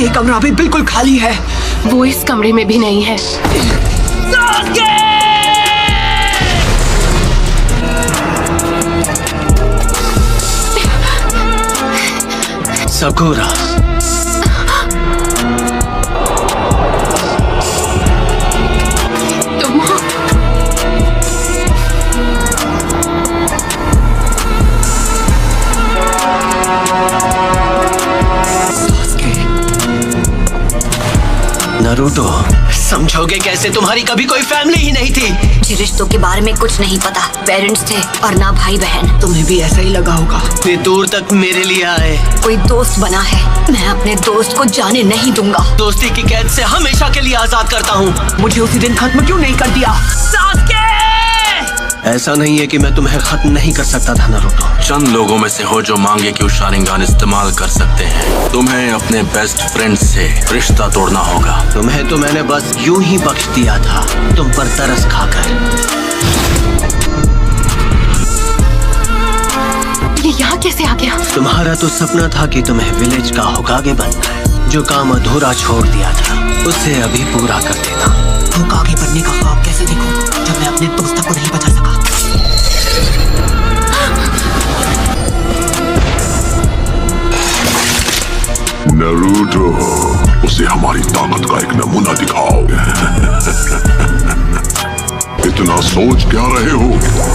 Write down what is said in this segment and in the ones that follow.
ये कमरा भी बिल्कुल खाली है। वो इस कमरे में भी नहीं है। सकुरा, तुम नारुतो, समझोगे कैसे? तुम्हारी कभी कोई फैमिली ही नहीं थी। मुझे रिश्तों के बारे में कुछ नहीं पता। पेरेंट्स थे और ना भाई बहन। तुम्हें भी ऐसा ही लगा होगा। इतनी दूर तक मेरे लिए आए। कोई दोस्त बना है, मैं अपने दोस्त को जाने नहीं दूंगा। दोस्ती की कैद से हमेशा के लिए आजाद करता हूँ। मुझे उसी दिन खत्म क्यों नहीं कर दिया? ऐसा नहीं है कि मैं तुम्हें खत्म नहीं कर सकता था नारुतो। चंद लोगों में से हो जो मांगे कि वो शारिंगान इस्तेमाल कर सकते हैं। तुम्हें अपने बेस्ट फ्रेंड से रिश्ता तोड़ना होगा। तुम्हें तो मैंने बस यूं ही बख्श दिया था, तुम पर तरस खाकर। ये यहाँ कैसे आ गया? तुम्हारा तो सपना था कि तुम्हें विलेज का होकागे बनना है। जो काम अधूरा छोड़ दिया था उसे अभी पूरा कर देना। होकागे बनने का ख्वाब कैसे देखूं जब मैं अपने दोस्त को नहीं बचा सका? नारुतो, उसे हमारी ताकत का एक नमूना दिखाओ। इतना सोच क्या रहे हो?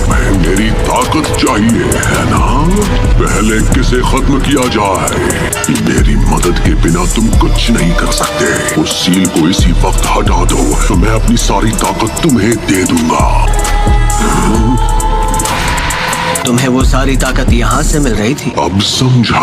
मैं मेरी ताकत चाहिए है ना? पहले किसे खत्म किया जाए। मेरी मदद के बिना तुम कुछ नहीं कर सकते। उस सील को इसी वक्त हटा दो तो मैं अपनी सारी ताकत तुम्हें दे दूंगा। तुम्हें वो सारी ताकत यहाँ से मिल रही थी? अब समझा।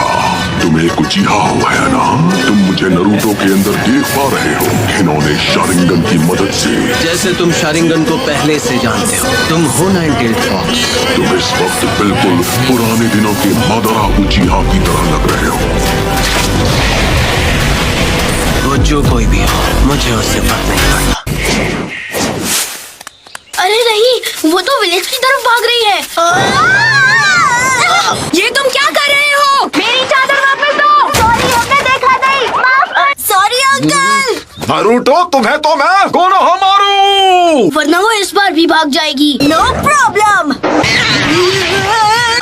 तुम्हें कुछ यहाँ है ना? तुम मुझे नारुतो के अंदर देख पा रहे हो। इन्होंने शारिंगन की मदद से। जैसे तुम शारिंगन को पहले से जानते हो। तुम हो नाइन टेल्ड फॉक्स। तुम इस वक्त बिल्कुल पुराने दिनों के मादारा उचिहा की तरह लग रहे हो। वो जो कोई भी हो, मुझे उससे फर्क नहीं पड़ता। अरे नहीं, वो तो विलेज की तरफ भाग रही है। ये तुम क्या कर रहे हो? मेरी चादर वापस दो। सॉरी, हमने देखा नहीं। Sorry uncle. नारुतो, तुम्हें तो मैं कोनोहा मारू। वरना वो इस बार भी भाग जाएगी। No problem.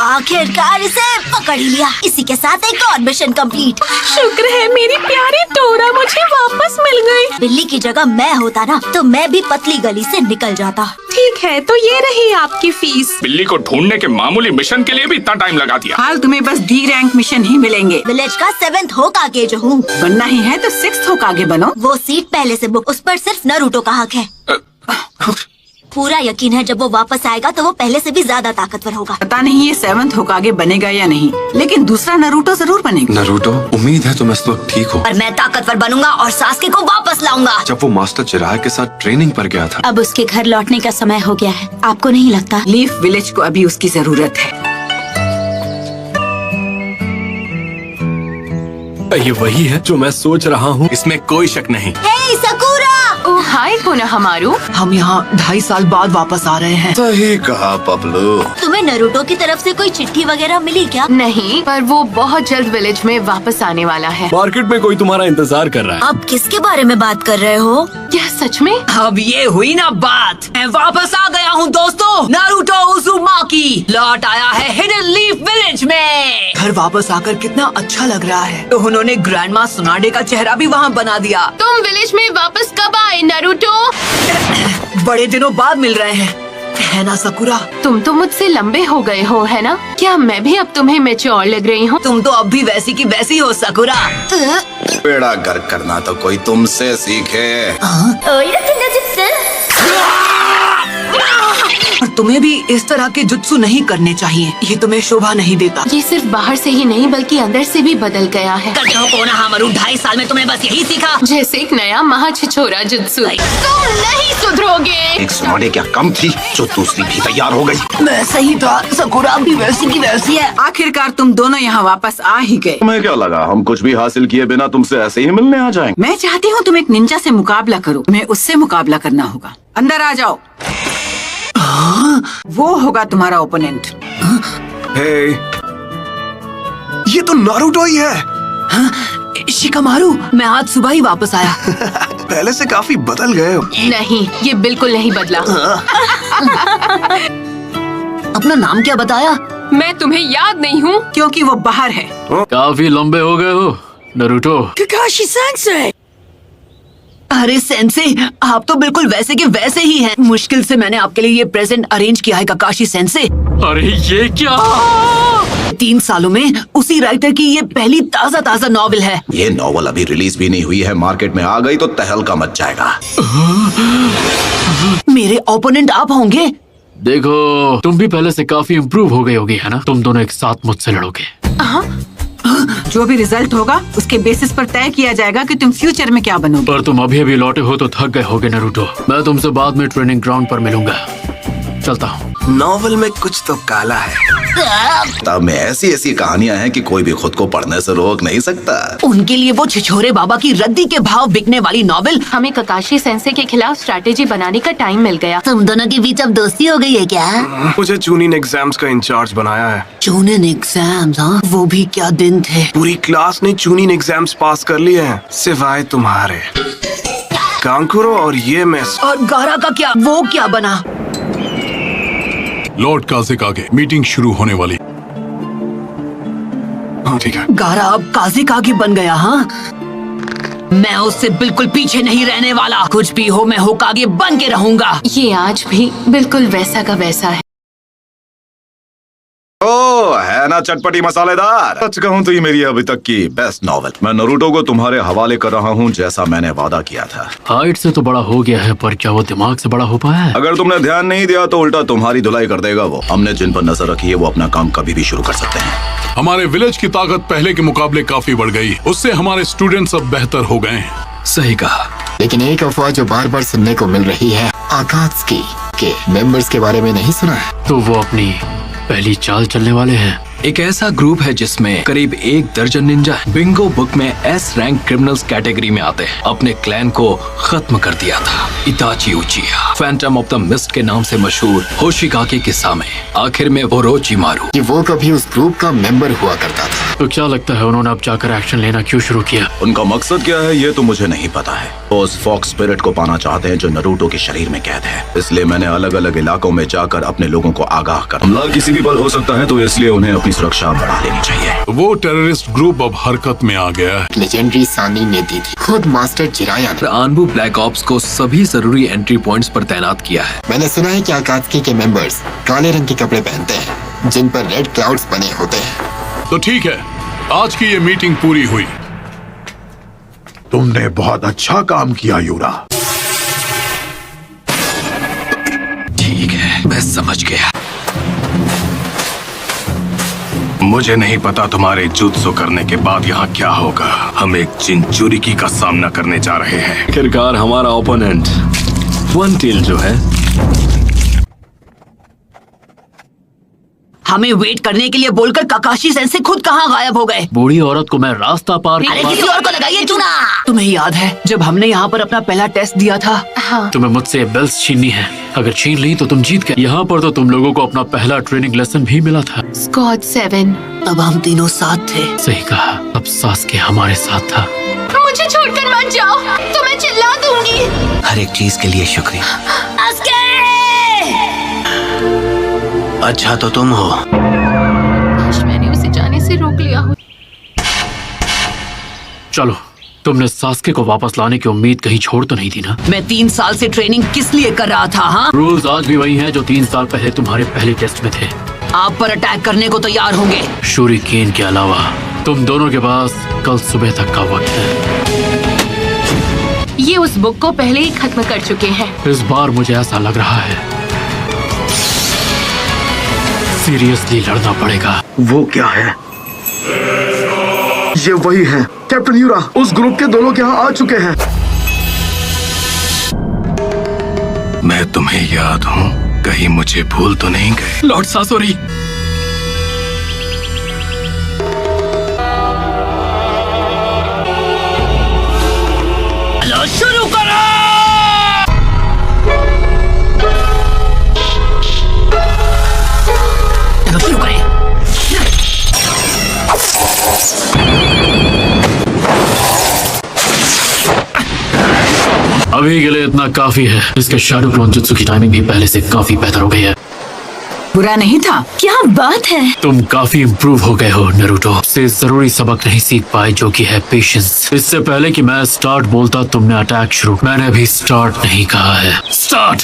आखिरकार इसे पकड़ ही लिया। इसी के साथ एक और मिशन कंप्लीट। शुक्र है मेरी प्यारी डोरा मुझे वापस मिल गई। बिल्ली की जगह मैं होता ना तो मैं भी पतली गली से निकल जाता। ठीक है, तो ये रही आपकी फीस। बिल्ली को ढूंढने के मामूली मिशन के लिए भी इतना टाइम लगा दिया। हाल तुम्हें बस डी रैंक मिशन ही मिलेंगे। विलेज का 7th होकागे जो हूँ। बनना ही है तो 6th होकागे बनो। वो सीट पहले से बुक। उस पर सिर्फ नारुतो का हक है। पूरा यकीन है जब वो वापस आएगा तो वो पहले से भी ज्यादा ताकतवर होगा। पता नहीं ये 7th होकागे बनेगा या नहीं, लेकिन दूसरा नारुतो जरूर बनेगा। नारुतो, उम्मीद है तुम इस वक्त ठीक हो। और मैं ताकतवर बनूंगा और सास्के को वापस लाऊंगा। जब वो मास्टर चिराग के साथ ट्रेनिंग पर गया था। अब उसके घर लौटने का समय हो गया है। आपको नहीं लगता? लीफ विलेज को अभी उसकी जरूरत है। ये वही है जो मैं सोच रहा हूँ, इसमें कोई शक नहीं। हे सकुरा! ओह हाय कोनोहामारू। हम यहाँ 2.5 साल बाद वापस आ रहे हैं। सही कहा पपलू। तुम्हें नारुतो की तरफ से कोई चिट्ठी वगैरह मिली क्या? नहीं, पर वो बहुत जल्द विलेज में वापस आने वाला है। मार्केट में कोई तुम्हारा इंतजार कर रहा है। आप किसके बारे में बात कर रहे हो? क्या सच में? अब ये हुई ना बात। मैं वापस आ गया हूँ दोस्तों। नारुतो उज़ुमाकी लौट आया है हिडन लीफ विलेज में। घर वापस आकर कितना अच्छा लग रहा है। तो उन्होंने ग्रैंडमा सुनाडे का चेहरा भी वहाँ बना दिया। तुम विलेज में वापस कब आए नारुतो? बड़े दिनों बाद मिल रहे हैं, है ना सकुरा? तुम तो मुझसे लंबे हो गए हो, है ना? क्या मैं भी अब तुम्हें मैच्योर लग रही हूँ? तुम तो अब भी वैसी की वैसी हो सकुरा। बेड़ा गर्क करना तो कोई तुमसे सीखे। और तुम्हें भी इस तरह के जुत्सु नहीं करने चाहिए। ये तुम्हें शोभा नहीं देता। ये सिर्फ बाहर से ही नहीं बल्कि अंदर से भी बदल गया है। 2.5 साल में तुम्हें बस यही सीखा। जैसे एक नया महाछिछोरा जुत्सु। तुम नहीं सुधरोगे। एक सुनाडे क्या कम थी जो दूसरी भी तैयार हो गई। मैं सही था, सकुरा भी वैसी की वैसी है। आखिरकार तुम दोनों यहाँ वापस आ ही गए। तुम्हें क्या लगा हम कुछ भी हासिल किए बिना तुमसे ऐसे ही मिलने आ जाएंगे? मैं चाहती हूँ तुम एक निंजा से मुकाबला करो। तुम्हें उससे मुकाबला करना होगा। अंदर आ जाओ। वो होगा तुम्हारा ओपोनेंट। हे, ये तो नारुतो ही है। शिकामारू, मैं आज सुबह ही वापस आया। पहले से काफी बदल गए हो। नहीं, ये बिल्कुल नहीं बदला। अपना नाम क्या बताया? मैं तुम्हें याद नहीं हूँ क्योंकि वो बाहर है। काफी लंबे हो गए हो नरूटो। Kakashi sensei. अरे सेंसे, आप तो बिल्कुल वैसे के वैसे ही हैं। मुश्किल से मैंने आपके लिए ये प्रेजेंट अरेंज किया है काकाशी सेंसे। अरे ये क्या? 3 सालों में उसी राइटर की ये पहली ताज़ा नॉवेल है। ये नॉवल अभी रिलीज भी नहीं हुई है, मार्केट में आ गई तो तहलका मच जाएगा। मेरे ओपोनेंट आप होंगे। देखो, तुम भी पहले से काफी इम्प्रूव हो गई होगी, है ना? तुम दोनों एक साथ मुझसे लड़ोगे। जो भी रिजल्ट होगा उसके बेसिस पर तय किया जाएगा कि तुम फ्यूचर में क्या बनोगे। पर तुम अभी लौटे हो तो थक गए होगे नरूटो। मैं तुमसे बाद में ट्रेनिंग ग्राउंड पर मिलूंगा। चलता हूँ। नॉवल में कुछ तो काला है। किताब में ऐसी ऐसी कहानियां हैं कि कोई भी खुद को पढ़ने से रोक नहीं सकता। उनके लिए वो छिछोरे बाबा की रद्दी के भाव बिकने वाली नॉवेल। हमें ककाशी सेंसे के खिलाफ स्ट्रैटेजी बनाने का टाइम मिल गया। तुम दोनों के बीच अब दोस्ती हो गई है क्या? मुझे चूनिन एग्जाम्स का इंचार्ज बनाया है। चूनिन एग्जाम्स? हाँ, वो भी क्या दिन थे। पूरी क्लास ने चूनिन एग्जाम्स पास कर लिए हैं, सिवाय तुम्हारे। कांकुरो और ये मिस। और गारा का क्या? वो क्या बना? लॉर्ड काज़ेकागे, मीटिंग शुरू होने वाली। हाँ ठीक है। गारा अब काज़ेकागे बन गया। हाँ, मैं उससे बिल्कुल पीछे नहीं रहने वाला। कुछ भी हो, मैं होकागे बन के रहूंगा। ये आज भी बिल्कुल वैसा का वैसा है। ओ है ना चटपटी मसालेदार। सच कहूँ तो ये मेरी अभी तक की बेस्ट नॉवेल। मैं नरूटो को तुम्हारे हवाले कर रहा हूँ, जैसा मैंने वादा किया था। हाइट से तो बड़ा हो गया है, पर क्या वो दिमाग से बड़ा हो पाया है? अगर तुमने ध्यान नहीं दिया तो उल्टा तुम्हारी धुलाई कर देगा वो। हमने जिन पर नजर रखी है वो अपना काम कभी भी शुरू कर सकते हैं। हमारे विलेज की ताकत पहले के मुकाबले काफी बढ़ गई। उससे हमारे स्टूडेंट्स अब बेहतर हो गए हैं। सही कहा, लेकिन एक अफवाह जो बार बार सुनने को मिल रही है, आकात्सुकी के मेंबर्स के बारे में नहीं सुना है? तो वो अपनी पहली चाल चलने वाले हैं। एक ऐसा ग्रुप है जिसमें करीब 1 दर्जन निंजा बिंगो बुक में एस रैंक क्रिमिनल्स कैटेगरी में आते हैं। अपने क्लैन को खत्म कर दिया था इताची उचिया, फैंटम ऑफ द मिस्ट के नाम से मशहूर होशिकागे के सामने। आखिर में ओरोचिमारू कि वो कभी उस ग्रुप का मेंबर हुआ करता था। तो क्या लगता है उन्होंने अब जाकर एक्शन लेना क्यों शुरू किया? उनका मकसद क्या है ये तो मुझे नहीं पता है। वो उस फॉक्स स्पिरिट को पाना चाहते हैं जो नरूटो के शरीर में कैद है। इसलिए मैंने अलग अलग इलाकों में जाकर अपने लोगों को आगाह कर। हमला किसी भी पल हो सकता है, तो इसलिए उन्हें अपनी सुरक्षा बढ़ा लेनी चाहिए। वो टेररिस्ट ग्रुप अब हरकत में आ गया है। लेजेंडरी सानी ने दी थी। खुद मास्टर जिराया ने आनबू ब्लैक ऑप्स को सभी जरूरी एंट्री पॉइंट्स पर तैनात किया है। मैंने सुना है कि आकात्सुकी के मेंबर्स काले रंग के कपड़े पहनते हैं जिन पर रेड क्लाउड्स बने होते हैं। तो ठीक है, आज की ये मीटिंग पूरी हुई। तुमने बहुत अच्छा काम किया यूरा। ठीक है, मैं समझ गया। मुझे नहीं पता तुम्हारे जुत्सु करने के बाद यहाँ क्या होगा। हम एक चिंचुरिकी का सामना करने जा रहे हैं। आखिरकार हमारा ओपोनेंट वन टेल जो है। हमें वेट करने के लिए बोलकर काकाशी सेंसे खुद कहाँ गायब हो गए। बूढ़ी औरत को मैं रास्ता पार अरे किसी और को लगाइए चूना। तुम्हें याद है जब हमने यहाँ पर अपना पहला टेस्ट दिया था? हाँ। तुम्हें मुझसे बेल्स छीननी है। अगर छीन ली तो तुम जीत गए। यहाँ पर तो तुम लोगों को अपना पहला ट्रेनिंग लेसन भी मिला था। स्क्वाड 7। तब हम तीनों साथ थे। सही कहा, अब सास्के हमारे साथ था। मुझे छोड़कर मत जाओ, तो मैं चिल्ला दूंगी। हर एक चीज के लिए शुक्रिया। अच्छा तो तुम हो। काश मैंने उसे जाने से रोक लिया हो। चलो, तुमने सास्के को वापस लाने की उम्मीद कहीं छोड़ तो नहीं दी ना? मैं 3 साल से ट्रेनिंग किस लिए कर रहा था? हाँ, रूल्स आज भी वही हैं जो 3 साल पहले तुम्हारे पहले टेस्ट में थे। आप पर अटैक करने को तैयार होंगे। शूरिकेन के अलावा तुम दोनों के पास कल सुबह तक का वक्त है। ये उस बुक को पहले ही खत्म कर चुके हैं। इस बार मुझे ऐसा लग रहा है सीरियसली लड़ना पड़ेगा। वो क्या है? ये वही है कैप्टन यूरा। उस ग्रुप के दोनों यहाँ आ चुके हैं। मैं तुम्हें याद हूँ, कहीं मुझे भूल तो नहीं गए? लॉर्ड सासोरी, शुरू करो। चलो शुरू करें। अभी के लिए इतना काफी है। इसके शैडो क्लोन जुत्सु की टाइमिंग भी पहले से काफी बेहतर हो गई है। बुरा नहीं था। क्या बात है। तुम काफी इम्प्रूव हो गए हो नरूटो। से जरूरी सबक नहीं सीख पाए जो कि है पेशेंस। इससे पहले कि मैं स्टार्ट बोलता तुमने अटैक शुरू। मैंने अभी स्टार्ट नहीं कहा है। स्टार्ट।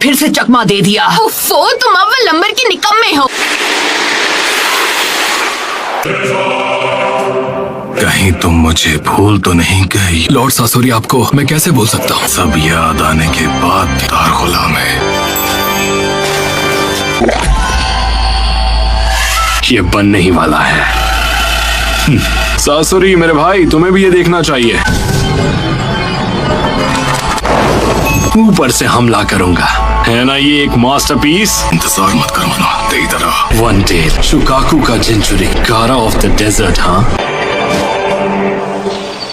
फिर से चकमा दे दिया। उफ़ो, तुम अव्वल नंबर के निकम्मे हो। कहीं तुम मुझे भूल तो नहीं गई? लॉर्ड सासोरी आपको मैं कैसे बोल सकता हूँ? सब याद आने के बाद तार गुलाम है। ये बनने ही वाला है। सासुरी मेरे भाई, तुम्हें भी ये देखना चाहिए। ऊपर से हमला करूंगा, है ना ये एक मास्टरपीस? इंतजार मत करो ना, दे इधर आ। वन डे शुकाकू का जिंचुरी, गारा ऑफ द डेजर्ट। हाँ,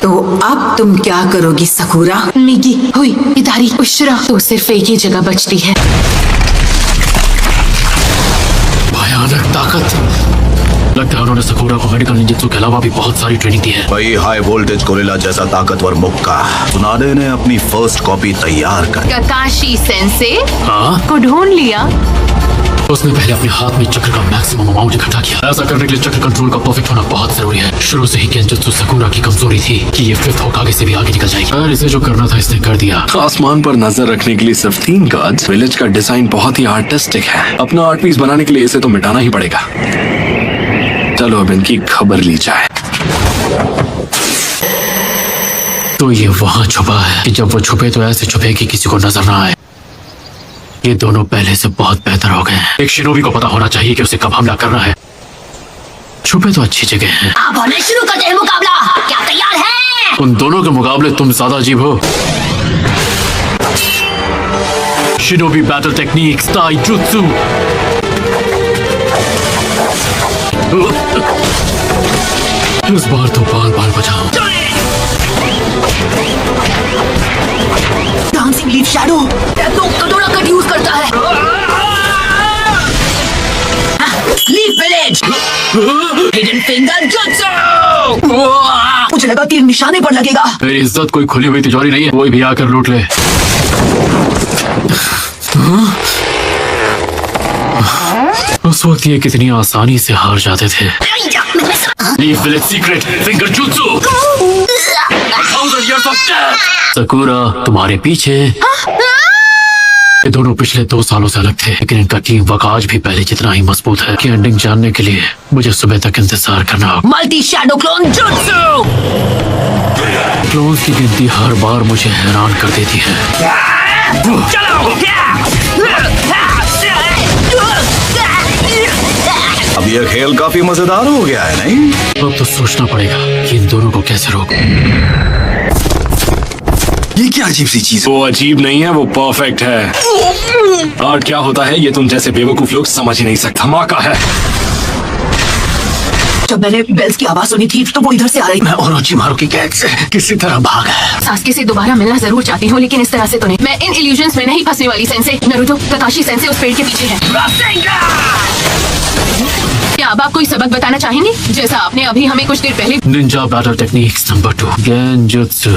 तो अब तुम क्या करोगी सकुरा? मिगी, हुई, इदारी, उशरा, तो सिर्फ एक ही जगह बचती है। भयानक ताकत। लगता है उन्होंने सकुरा को मेडिकल निंजुत्सु के अलावा भी बहुत सारी ट्रेनिंग दी है। वही हाई वोल्टेज गोरिल्ला जैसा ताकतवर मुक्का। सुनाडे ने अपनी फर्स्ट कॉपी तैयार कर। ककाशी सेंसे हाँ, को ढूंढ लिया। उसने पहले अपने हाथ में चक्र का मैक्सिमम अमाउंट इकट्ठा किया। ऐसा करने के लिए चक्र कंट्रोल का परफेक्ट होना बहुत जरूरी है। शुरू से ही केंजुत्सु सकुरा की कमजोरी थी कि ये फिफ्थ होकागे से भी आगे निकल जाएगी। और इसे जो करना था इसने कर दिया। आसमान पर नजर रखने के लिए सिर्फ 3 गार्ड्स। विलेज का डिजाइन बहुत ही आर्टिस्टिक है। अपना आर्ट पीस बनाने के लिए इसे तो मिटाना ही पड़ेगा। चलो अब इनकी खबर ली जाए। तो ये वहाँ छुपा है कि जब वो छुपे तो ऐसे छुपे कि किसी को नजर ना आए। ये दोनों पहले से बहुत बेहतर हो गए हैं। एक शिनोबी को पता होना चाहिए कि उसे कब हमला करना है। छुपे तो अच्छी जगह हैं। आप होने शुरू करते हैं मुकाबला। क्या तैयार है? उन दोनों के मुकाबले तुम ज्यादा अजीब हो। शिनोबी बैटल टेक्निक्स ताइजुत्सु। इस बार तो बाल बाल बचाओ। डांसिंग लीफ शैडो तो कटोरा कट यूज करता है। Leaf village hidden finger jutsu. मुझे लगा तीर निशाने पर लगेगा। मेरी इज्जत कोई खुली हुई तिजोरी नहीं है, कोई भी आकर लूट ले। उस वक्त ये कितनी आसानी से हार जाते थे। Leaf village secret finger jutsu. 1000 years of death। Sakura तुम्हारे पीछे। ये दोनों पिछले 2 सालों से अलग थे, लेकिन इनका टीम वर्क आज भी पहले जितना ही मजबूत है। कि एंडिंग जानने के लिए मुझे सुबह तक इंतजार करना होगा। Multi shadow clone jutsu. Clones की गिनती हर बार मुझे हैरान कर देती है। अब ये खेल काफी मजेदार हो गया है, नहीं? अब तो सोचना पड़ेगा कि इन दोनों को कैसे रोकूं। ये क्या अजीब सी चीज? वो अजीब नहीं है, वो परफेक्ट है। आर्ट क्या होता है ये तुम जैसे बेवकूफ लोग समझ ही नहीं सकते। धमाका है। जब मैंने बेल्स की आवाज सुनी थी तो वो इधर से आ रही। मैं ओरोचिमारू की कैद से किसी तरह भागा है। सास्के से दोबारा मिलना जरूर चाहती हूँ, लेकिन इस तरह से तो नहीं। मैं इन इल्यूजन्स में नहीं फंसने वाली। सेंसे नरूटो, ककाशी सेंसे उस पेड़ के पीछे है। क्या अब आप कोई सबक बताना चाहेंगे, जैसा आपने अभी हमें कुछ देर पहले? Ninja battle techniques number 2 genjutsu.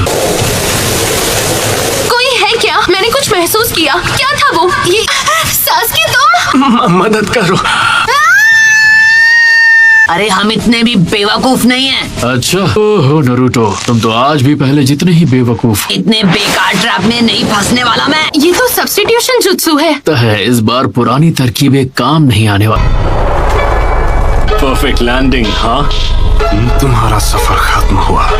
कोई है क्या? मैंने कुछ महसूस किया। क्या था वो? ये सास्के तुम? मदद करो। अरे हम इतने भी बेवकूफ नहीं हैं। अच्छा, ओहो नरूटो, तुम तो आज भी पहले जितने ही बेवकूफ। इतने बेकार ट्रैप में नहीं फंसने वाला मैं। ये तो सब्स्टिट्यूशन जुत्सु है। इस बार पुरानी तरकीबें काम नहीं आने वाली। Perfect landing. हाँ, तुम्हारा सफर खत्म हुआ।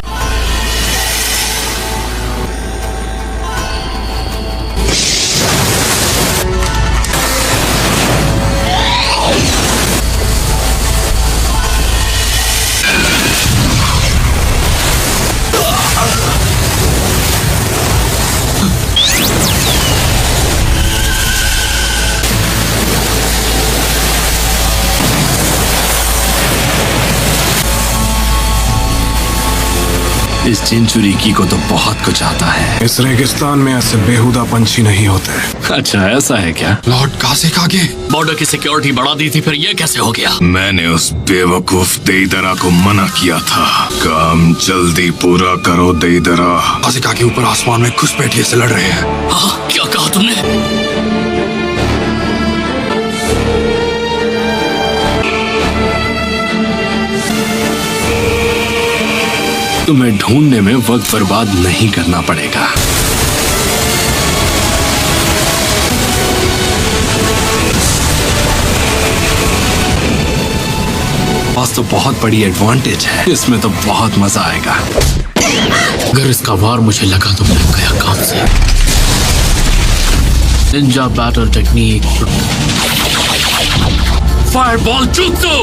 इस चिंचुरीकी को तो बहुत कुछ आता है। इस रेगिस्तान में ऐसे बेहुदा पंछी नहीं होते। अच्छा ऐसा है क्या? लॉर्ड कासेकागे, बॉर्डर की सिक्योरिटी बढ़ा दी थी, फिर ये कैसे हो गया? मैंने उस बेवकूफ देईदरा को मना किया था। काम जल्दी पूरा करो देईदरा। कासेकागे ऊपर आसमान में घुसपैठिए से लड़ रहे हैं। हाँ, क्या कहा तुमने? तुम्हें ढूंढने में वक्त बर्बाद नहीं करना पड़ेगा। पास तो बहुत बड़ी एडवांटेज है, इसमें तो बहुत मजा आएगा। अगर इसका वार मुझे लगा तो लग गया काम से। निंजा बैटल टेक्निक, फायरबॉल जुत्सु,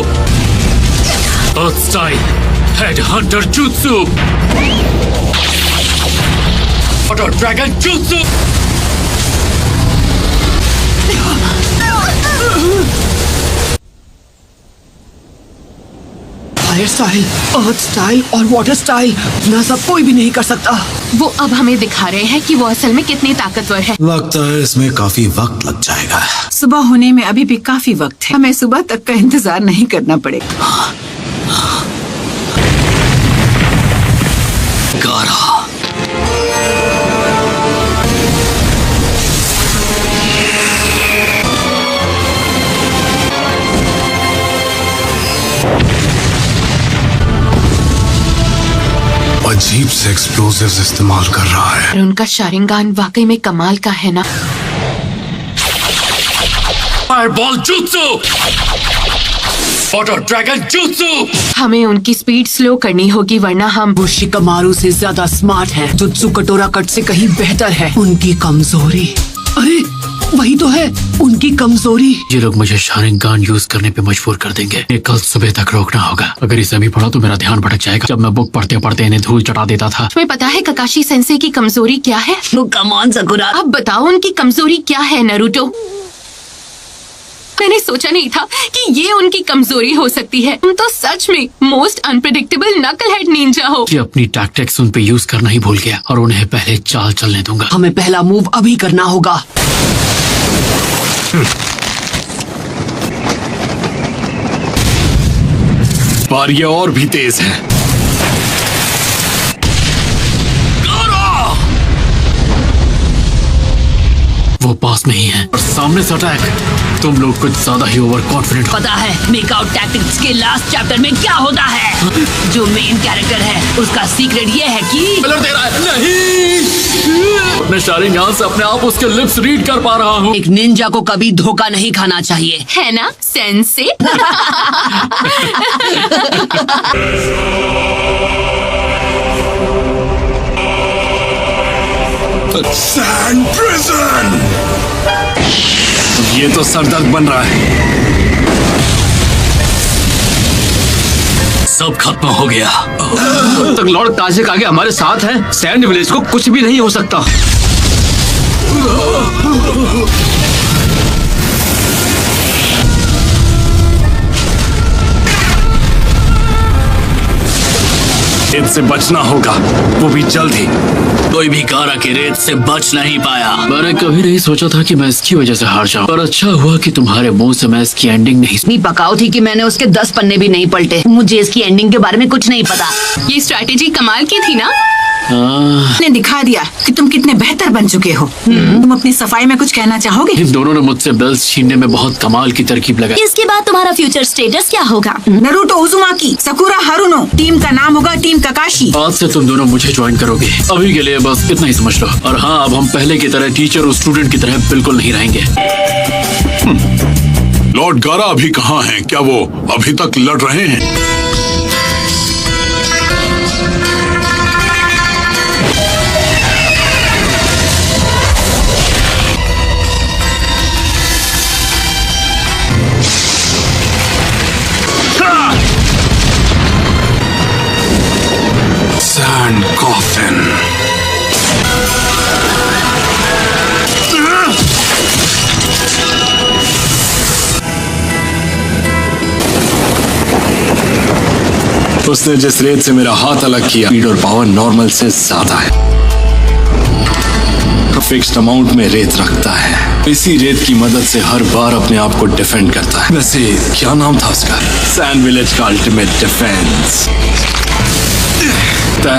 अर्थ स्टाइल, हेड हंटर जुत्सु, वाटर ड्रैगन जुत्सु। फायर स्टाइल, अर्थ स्टाइल और वाटर स्टाइल ना सब कोई भी नहीं कर सकता। वो अब हमें दिखा रहे हैं कि वो असल में कितनी ताकतवर है। लगता है इसमें काफी वक्त लग जाएगा। सुबह होने में अभी भी काफी वक्त है, हमें सुबह तक का इंतजार नहीं करना पड़ेगा। गारा, अजीब से एक्सप्लोसिव्स इस्तेमाल कर रहा है। और उनका शारिंगान वाकई में कमाल का है ना। Fireball jutsu, water dragon jutsu. हमें उनकी स्पीड स्लो करनी होगी वरना हम वो शिकमारू से ज्यादा स्मार्ट है, जुत्सु कटोरा कट से कहीं बेहतर है। उनकी कमजोरी, अरे वही तो है उनकी कमजोरी। ये लोग मुझे शारिंगान यूज करने पे मजबूर कर देंगे। ये कल सुबह तक रोकना होगा। अगर इसे अभी पढ़ा तो मेरा ध्यान भटक जाएगा। जब मैं बुक पढ़ते पढ़ते इन्हें धूल चटा देता था। तुम्हें पता है ककाशी सेंसे की कमजोरी क्या है? कम ऑन सकुरा, अब बताओ उनकी कमजोरी क्या है नरूटो? मैंने सोचा नहीं था कि ये उनकी कमजोरी हो सकती है। तुम तो सच में मोस्ट अनप्रेडिक्टेबल नकलहेड निंजा हो। ये अपनी टैक्टिक्स उन पे यूज करना ही भूल गया और उन्हें पहले चाल चलने दूंगा। हमें पहला मूव अभी करना होगा। पर ये और भी तेज है। वो पास में ही है और सामने से अटैक। तुम लोग कुछ ज्यादा ही ओवर कॉन्फिडेंट हो। पता है मेकआउट टैक्टिक्स के लास्ट चैप्टर में क्या होता है? जो मेन कैरेक्टर है उसका सीक्रेट ये है कि कलर दे रहा है। नहीं, मैं शारिंगान से अपने आप उसके लिप्स रीड कर पा रहा हूँ। एक निंजा को कभी धोखा नहीं खाना चाहिए, है ना सेंसे? Sand prison. ये तो सरदर्द बन रहा है। सब खत्म हो गया। जब तक लॉर्ड कासेकागे हमारे साथ हैं, सैंड विलेज को कुछ भी नहीं हो सकता। इनसे बचना होगा, वो भी जल्द ही। कोई भी गारा की रेत से बच नहीं पाया। मैंने कभी नहीं सोचा था कि मैं इसकी वजह से हार जाऊं, पर अच्छा हुआ कि तुम्हारे मुंह से मैं इसकी एंडिंग नहीं इतनी पकाऊ थी कि मैंने उसके 10 पन्ने भी नहीं पलटे। मुझे इसकी एंडिंग के बारे में कुछ नहीं पता। ये स्ट्रैटेजी कमाल की थी ना। ने दिखा दिया कि तुम कितने बेहतर बन चुके हो। तुम अपनी सफाई में कुछ कहना चाहोगे? इन दोनों ने मुझसे बेल्ट छीनने में बहुत कमाल की तरकीब लगाई। इसके बाद तुम्हारा फ्यूचर स्टेटस क्या होगा? नरूटो उजुमाकी, सकुरा हारुनो, टीम का नाम होगा टीम ककाशी। आज से तुम दोनों मुझे ज्वाइन करोगे। अभी के लिए बस इतना ही समझ लो। और हाँ, अब हम पहले की तरह टीचर और स्टूडेंट की तरह बिल्कुल नहीं रहेंगे। लॉर्ड गारा अभी कहाँ हैं? क्या वो अभी तक लड़ रहे हैं? Sand coffin. उसने जिस रेत से मेरा हाथ अलग किया, स्पीड और पावर नॉर्मल से ज्यादा है। फिक्स्ड अमाउंट में रेत रखता है, इसी रेत की मदद से हर बार अपने आप को डिफेंड करता है। वैसे क्या नाम था उसका? सैंड विलेज का अल्टीमेट डिफेंस।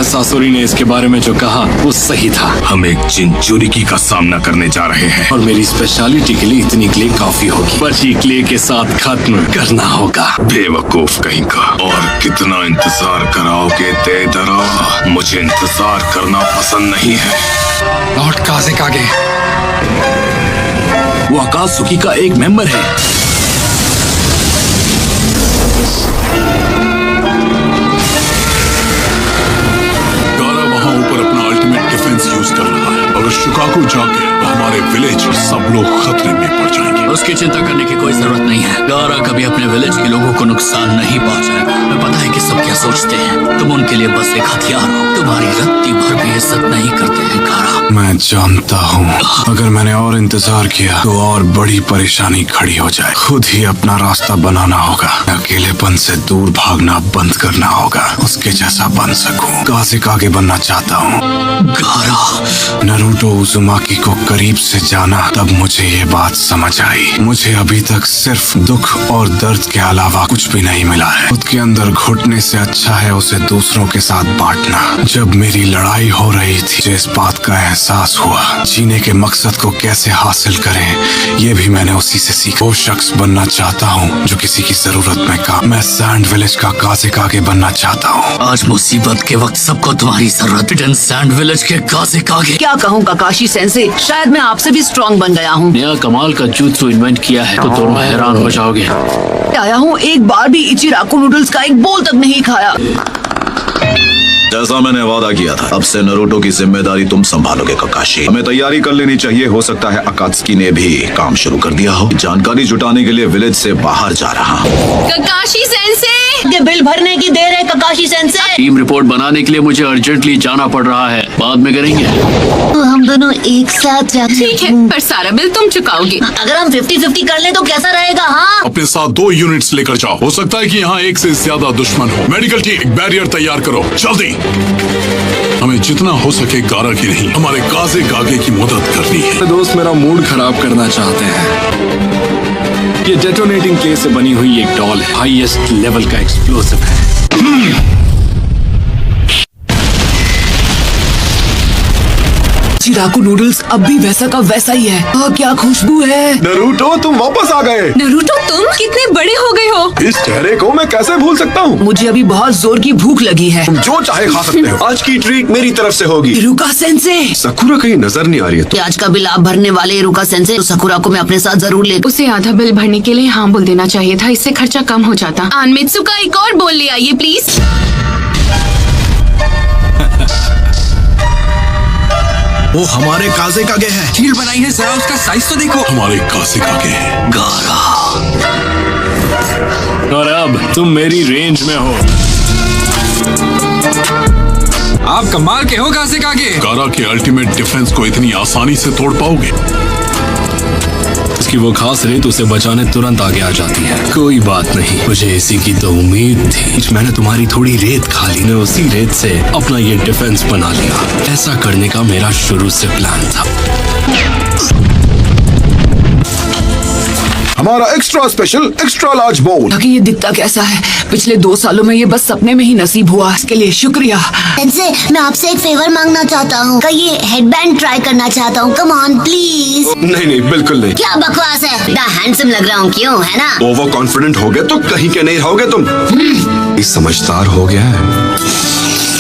सासुरी ने इसके बारे में जो कहा वो सही था। हम एक चिंचुरिकी का सामना करने जा रहे हैं और मेरी स्पेशलिटी के लिए इतनी क्ले काफी होगी। बची क्ले के साथ खत्म करना होगा। बेवकूफ कहीं का। और कितना इंतजार कराओगे तेदरा? मुझे इंतजार करना पसंद नहीं है। लॉर्ड काज़ेकागे, वो अकात्सुकी का एक मेंबर है। यूज कर रहा है। अगर शिकागो जाग गया तो हमारे विलेज सब लोग खतरे में पड़ जाएंगे। उसकी चिंता करने की कोई जरूरत नहीं है। गारा कभी अपने विलेज के लोगों को नुकसान नहीं पहुंचाएगा। मैं पता है कि सब क्या सोचते हैं। तुम उनके लिए बस एक हथियार हो। तुम्हारी रत्ती भर भी इज्जत नहीं करते हैं गारा। मैं जानता हूँ अगर मैंने और इंतजार किया तो और बड़ी परेशानी खड़ी हो जाए। खुद ही अपना रास्ता बनाना होगा। अकेलेपन से दूर भागना बंद करना होगा। उसके जैसा बन सकूं। काज़ेकागे बनना चाहता हूँ। गारा, नारुतो उज़ुमाकी को करीब से जाना, तब मुझे ये बात समझ आई। मुझे अभी तक सिर्फ दुख और दर्द के अलावा कुछ भी नहीं मिला है। खुद के अंदर घुटने से अच्छा है उसे दूसरों के साथ बांटना। जब मेरी लड़ाई हो रही थी, मुझे इस बात का एहसास हुआ। जीने के मकसद को कैसे हासिल करें, ये भी मैंने उसी से सीखा। वो शख्स बनना चाहता हूँ जो किसी की जरूरत में काम। मैं सैंड विलेज का काज़ेकागे बनना चाहता हूँ। आज मुसीबत के वक्त सबको तुम्हारी जरूरत है। सैंड विलेज के काज़ेकागे। क्या कहूँ काकाशी सेंसे, शायद मैं आपसे भी स्ट्रॉन्ग बन गया हूँ। नया कमाल का jutsu इन्वेंट किया है तो तुम हैरान हो जाओगे। आया हूँ, एक बार भी इचिराकु नूडल्स का एक बोल तक नहीं खाया। जैसा मैंने वादा किया था, अब से नारुतो की जिम्मेदारी तुम संभालोगे काकाशी। हमें तैयारी कर लेनी चाहिए। हो सकता है अकात्सुकी ने भी काम शुरू कर दिया हो। जानकारी जुटाने के लिए विलेज से बाहर जा रहा हूँ। काकाशी सेंसे, ये बिल भरने की देर है काकाशी सेंसे। टीम रिपोर्ट बनाने के लिए मुझे अर्जेंटली जाना पड़ रहा है। बाद में करेंगे। तो हम दोनों एक साथ जाते ठीक है, पर सारा बिल तुम चुकाओगे। अगर हम 50-50 कर ले तो कैसा रहेगा? हाँ, अपने साथ 2 यूनिट्स लेकर जाओ। हो सकता है कि यहाँ एक से ज्यादा दुश्मन हो। मेडिकल टीम, बैरियर तैयार करो जल्दी। हमें जितना हो सके गारा की नहीं, हमारे काज़ेकागे की मदद करनी है। दोस्त मेरा मूड खराब करना चाहते हैं। ये डेटोनेटिंग क्ले से बनी हुई एक डॉल है। हाईएस्ट लेवल का एक्सप्लोसिव है। चिराकू नूडल्स अब भी वैसा का वैसा ही है। क्या खुशबू है। नारुतो, तुम वापस आ गए। नारुतो, तुम कितने बड़े हो गए हो। इस चेहरे को मैं कैसे भूल सकता हूँ। मुझे अभी बहुत जोर की भूख लगी है। तुम जो चाहे खा सकते हो। आज की ट्रीट मेरी तरफ से होगी। इरुका सेंसे, सकुरा कहीं नजर नहीं आ रही है। आज का बिल आप भरने वाले इरुका सेंसे, तो सकुरा को मैं अपने साथ जरूर ले। उसे आधा बिल भरने के लिए हाँ बोल देना चाहिए था। इससे खर्चा कम हो जाता। आनमित्सु का एक और बोल ले आइए प्लीज। वो हमारे काज़ेकागे है। शील्ड बनाई है, जरा उसका साइज तो देखो। हमारे काज़ेकागे है। गारा, और अब तुम मेरी रेंज में हो। आप कमाल के हो काज़ेकागे। गारा के अल्टीमेट डिफेंस को इतनी आसानी से तोड़ पाओगे? इसकी वो खास रेत उसे बचाने तुरंत आगे आ जाती है। कोई बात नहीं, मुझे इसी की तो उम्मीद थी। मैंने तुम्हारी थोड़ी रेत खा ली, मैं उसी रेत से अपना ये डिफेंस बना लिया। ऐसा करने का मेरा शुरू से प्लान था। हमारा extra special extra large bowl. ताकि ये दिखता कैसा है। पिछले 2 सालों में ये बस सपने में ही नसीब हुआ। इसके लिए शुक्रिया। सेंसे, मैं आपसे एक फेवर मांगना चाहता हूँ। का ये हेडबैंड ट्राई करना चाहता हूँ। Come on please. नहीं नहीं, बिल्कुल नहीं। क्या बकवास है। इतना हैंडसम लग रहा हूँ, क्यों है ना? ओवर कॉन्फिडेंट हो गए तो कहीं के नहीं रहोगे तुम। समझदार हो गया है।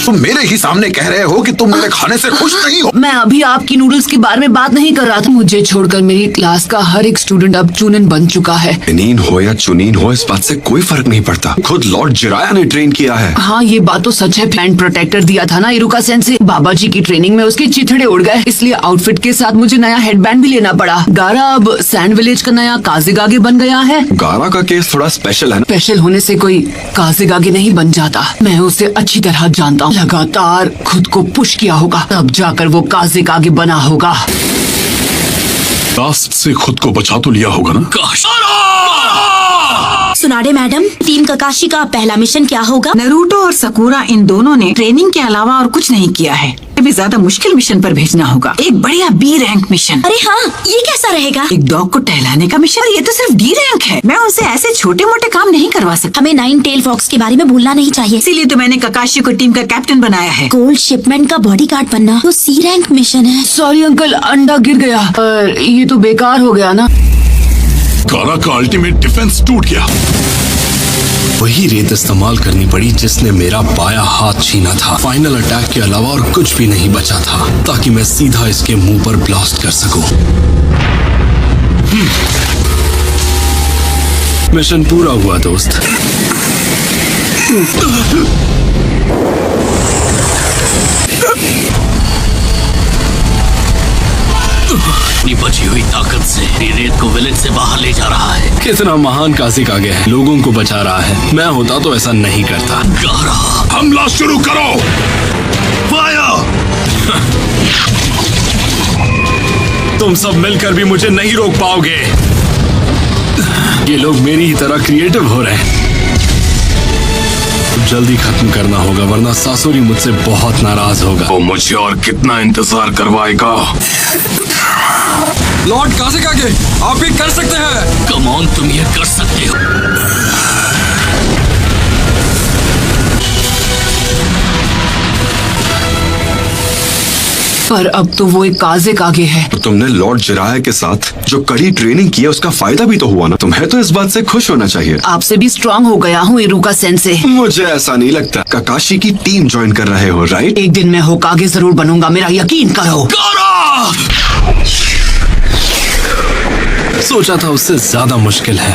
तुम मेरे ही सामने कह रहे हो कि तुम मेरे खाने से खुश नहीं हो। मैं अभी आपकी नूडल्स के बारे में बात नहीं कर रहा था। मुझे छोड़कर मेरी क्लास का हर एक स्टूडेंट अब चुनिन बन चुका है। चुनीन हो या चुनीन हो, इस बात से कोई फर्क नहीं पड़ता। खुद लॉर्ड जिराया ने ट्रेन किया है। हाँ, ये बात तो सच है। हैंड प्रोटेक्टर दिया था ना इरुका सेंसे। बाबा जी की ट्रेनिंग में उसके चिथड़े उड़ गए, इसलिए आउटफिट के साथ मुझे नया हेडबैंड भी लेना पड़ा। गारा अब सैंड विलेज का नया काज़ेकागे बन गया है। गारा का केस थोड़ा स्पेशल है। स्पेशल होने से कोई काज़ेकागे नहीं बन जाता। मैं उसे अच्छी तरह जानता हूँ। लगातार खुद को पुश किया होगा, तब जाकर वो काज़ेकागे बना होगा। लास्ट से खुद को बचा तो लिया होगा ना? काश। सुनाडे मैडम, टीम ककाशी का पहला मिशन क्या होगा? नरूटो और सकुरा इन दोनों ने ट्रेनिंग के अलावा और कुछ नहीं किया है। भी ज्यादा मुश्किल मिशन पर भेजना होगा। एक बढ़िया बी रैंक मिशन। अरे हाँ, ये कैसा रहेगा? एक डॉग को टहलाने का मिशन। और ये तो सिर्फ डी रैंक है। मैं उनसे ऐसे छोटे मोटे काम नहीं करवा सकता। हमें 9 टेल फॉक्स के बारे में भूलना नहीं चाहिए। इसीलिए तो मैंने ककाशी को टीम का कैप्टन बनाया है। गोल्ड शिपमेंट का बॉडीगार्ड बनना तो सी रैंक मिशन है। सॉरी अंकल, अंडा गिर गया। ये तो बेकार हो गया ना। कारा का अल्टीमेट डिफेंस टूट गया। वही रेत इस्तेमाल करनी पड़ी जिसने मेरा बायां हाथ छीना था। फाइनल अटैक के अलावा और कुछ भी नहीं बचा था ताकि मैं सीधा इसके मुंह पर ब्लास्ट कर सकूं। मिशन पूरा हुआ दोस्त। अपनी बची हुई ताकत से रेत को विलेज से बाहर ले जा रहा है। कितना महान काजिक आगे है, लोगों को बचा रहा है। मैं होता तो ऐसा नहीं करता। हमला शुरू करो। फायर! तुम सब मिलकर भी मुझे नहीं रोक पाओगे। ये लोग मेरी ही तरह क्रिएटिव हो रहे हैं। जल्दी खत्म करना होगा वरना सासुरी मुझसे बहुत नाराज होगा। वो मुझे और कितना इंतजार करवाएगा? लॉर्ड काजिक आगे, आप भी कर सकते हैं। कम ऑन, तुम ये कर सकते हो। पर अब तो वो एक काजिक आगे है। तो तुमने लॉर्ड जिराया के साथ जो कड़ी ट्रेनिंग की है उसका फायदा भी तो हुआ ना। तुम्हें तो इस बात से खुश होना चाहिए। आपसे भी स्ट्रांग हो गया हूँ इरुका सेंसे। मुझे ऐसा नहीं लगता। ककाशी की टीम ज्वाइन कर रहे हो, राइट? एक दिन मैं होकागे जरूर बनूंगा, मेरा यकीन करो। सोचा था उससे ज्यादा मुश्किल है।